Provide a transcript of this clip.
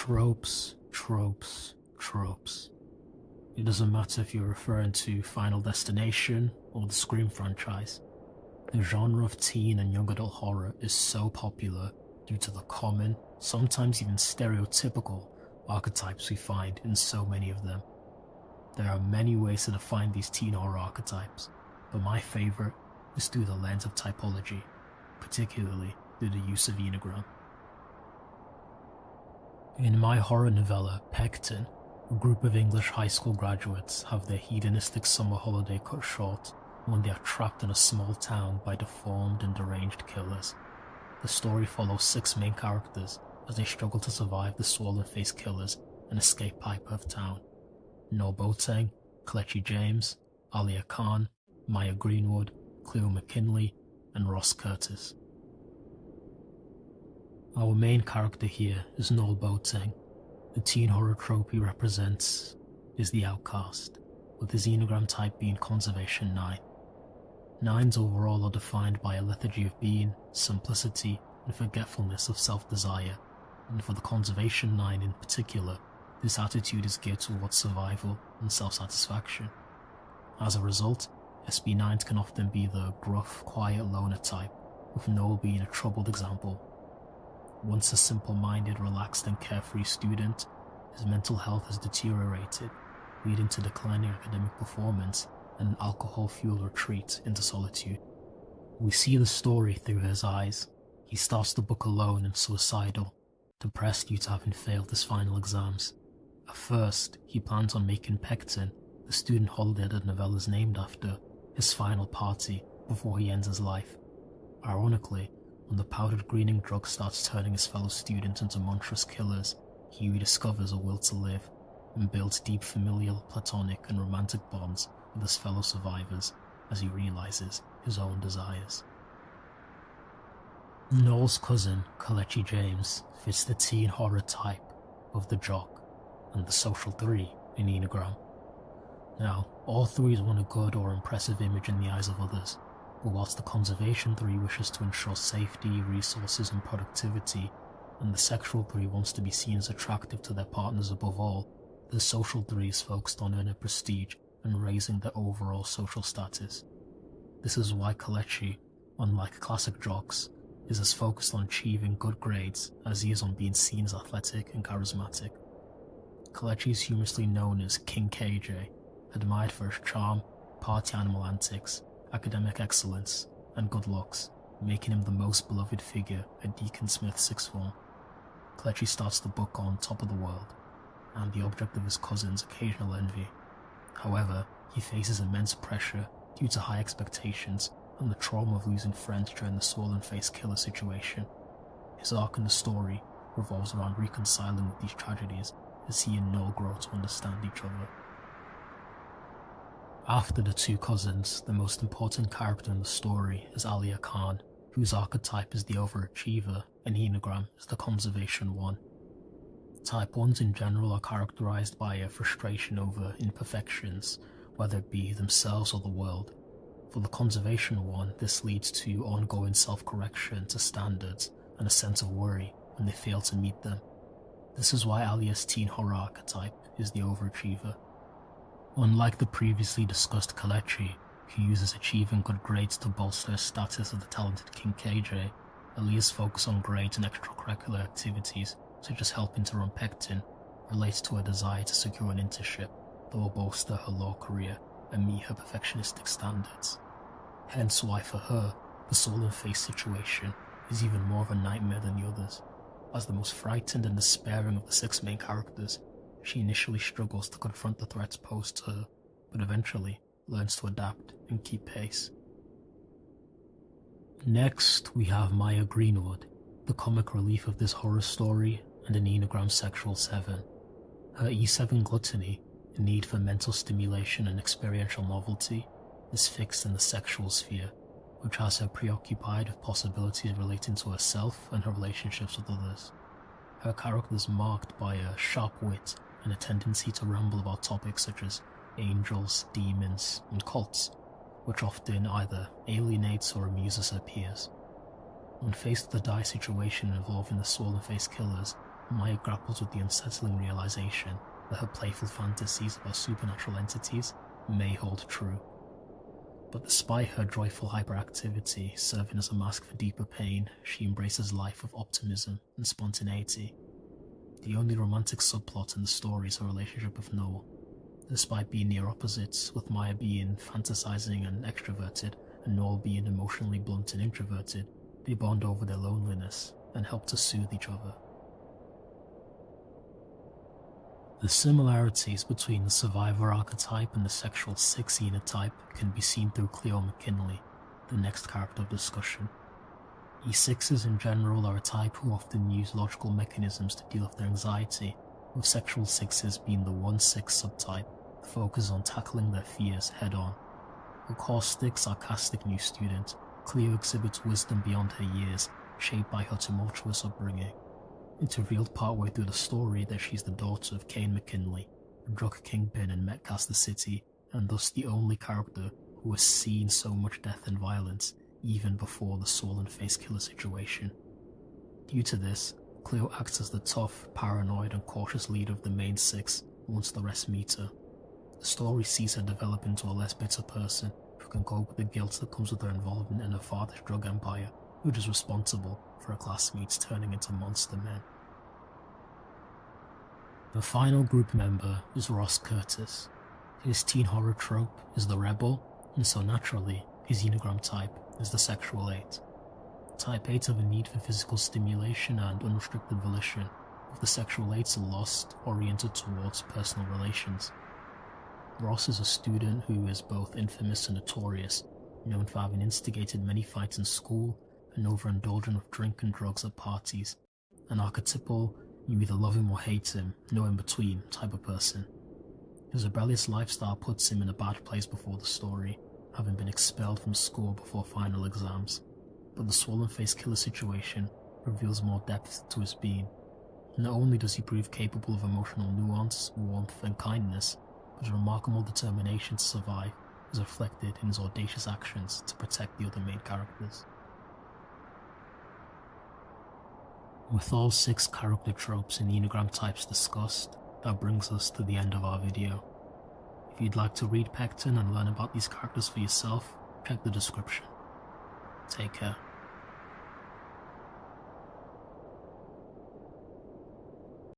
Tropes, tropes, tropes. It doesn't matter if you're referring to Final Destination or the Scream franchise. The genre of teen and young adult horror is so popular due to the common, sometimes even stereotypical, archetypes we find in so many of them. There are many ways to define these teen horror archetypes, but my favourite is through the lens of typology, particularly through the use of Enneagram. In my horror novella, Pecton, a group of English high school graduates have their hedonistic summer holiday cut short when they are trapped in a small town by deformed and deranged killers. The story follows 6 main characters as they struggle to survive the swollen-faced killers and escape Piper of Town. Noel Boateng, Kelechi James, Aliyia Khan, Maya Greenwood, Cleo McKinley, and Ross Curtis. Our main character here is Noel Boateng. The teen horror trope he represents is the outcast, with his Enneagram type being Conservation 9. 9s overall are defined by a lethargy of being, simplicity, and forgetfulness of self-desire, and for the Conservation 9 in particular, this attitude is geared towards survival and self-satisfaction. As a result, SB9s can often be the gruff, quiet loner type, with Noel being a troubled example. Once a simple-minded, relaxed and carefree student, his mental health has deteriorated, leading to declining academic performance and an alcohol-fueled retreat into solitude. We see the story through his eyes. He starts the book alone and suicidal, depressed due to having failed his final exams. At first, he plans on making Pecton, the student holiday that the novella is named after, his final party before he ends his life. Ironically, when the powdered greening drug starts turning his fellow students into monstrous killers, he rediscovers a will to live and builds deep familial, platonic and romantic bonds with his fellow survivors as he realizes his own desires. Noel's cousin, Kelechi James, fits the teen horror type of the jock and the social 3 in Enneagram. Now, all 3s want a good or impressive image in the eyes of others, but whilst the Conservation 3 wishes to ensure safety, resources and productivity, and the Sexual 3 wants to be seen as attractive to their partners above all, the Social 3 is focused on earning prestige and raising their overall social status. This is why Kelechi, unlike classic jocks, is as focused on achieving good grades as he is on being seen as athletic and charismatic. Kelechi is humorously known as King KJ, admired for his charm, party animal antics, academic excellence, and good looks, making him the most beloved figure at Deacon Smith's sixth form. Kelechi starts the book on top of the world, and the object of his cousin's occasional envy. However, he faces immense pressure due to high expectations and the trauma of losing friends during the swollen-faced killer situation. His arc in the story revolves around reconciling with these tragedies as he and Noel grow to understand each other. After the 2 cousins, the most important character in the story is Aliyia Khan, whose archetype is the overachiever and Enneagram is the Conservation 1. Type 1s in general are characterized by a frustration over imperfections, whether it be themselves or the world. For the Conservation 1, this leads to ongoing self-correction to standards and a sense of worry when they fail to meet them. This is why Aliyya's teen horror archetype is the overachiever. Unlike the previously discussed Kelechi, who uses achieving good grades to bolster his status as the talented King KJ, Aliyya's focus on grades and extracurricular activities, such as helping to run Pecton, relates to a desire to secure an internship that will bolster her law career and meet her perfectionistic standards. Hence why for her, the swollen-faced situation is even more of a nightmare than the others. As the most frightened and despairing of the 6 main characters, she initially struggles to confront the threats posed to her, but eventually learns to adapt and keep pace. Next, we have Maya Greenwood, the comic relief of this horror story and an Enneagram Sexual 7. Her E7 gluttony, a need for mental stimulation and experiential novelty, is fixed in the sexual sphere, which has her preoccupied with possibilities relating to herself and her relationships with others. Her character is marked by a sharp wit and a tendency to ramble about topics such as angels, demons, and cults, which often either alienates or amuses her peers. When faced with a dire situation involving the swollen-faced killers, Maya grapples with the unsettling realization that her playful fantasies about supernatural entities may hold true. But despite her joyful hyperactivity serving as a mask for deeper pain, she embraces life with optimism and spontaneity. The only romantic subplot in the story is her relationship with Noel. Despite being near opposites, with Maya being fantasizing and extroverted and Noel being emotionally blunt and introverted, they bond over their loneliness and help to soothe each other. The similarities between the survivor archetype and the sexual 6 phenotype can be seen through Cleo McKinley, the next character of discussion. E6s in general are a type who often use logical mechanisms to deal with their anxiety, with sexual 6s being the 1-6 subtype that focus on tackling their fears head-on. A caustic, sarcastic new student, Cleo exhibits wisdom beyond her years, shaped by her tumultuous upbringing. It's revealed partway through the story that she's the daughter of Kane McKinley, a drug kingpin in Metcalfe City, and thus the only character who has seen so much death and violence even before the swollen face killer situation. Due to this, Cleo acts as the tough, paranoid and cautious leader of the main 6 once the rest meet her. The story sees her develop into a less bitter person who can cope with the guilt that comes with her involvement in her father's drug empire, which is responsible for her classmates turning into monster men. The final group member is Ross Curtis. His teen horror trope is the rebel, and so naturally, his Enneagram type is the sexual 8. Type 8 have a need for physical stimulation and unrestricted volition, with the sexual 8s are lost, oriented towards personal relations. Ross is a student who is both infamous and notorious, known for having instigated many fights in school and overindulging with drink and drugs at parties. An archetypal, you either love him or hate him, no in between type of person. His rebellious lifestyle puts him in a bad place before the story, having been expelled from school before final exams. But the swollen face killer situation reveals more depth to his being. Not only does he prove capable of emotional nuance, warmth and kindness, but his remarkable determination to survive is reflected in his audacious actions to protect the other main characters. With all 6 character tropes and Enneagram types discussed, that brings us to the end of our video. If you'd like to read Pecton and learn about these characters for yourself, check the description. Take care.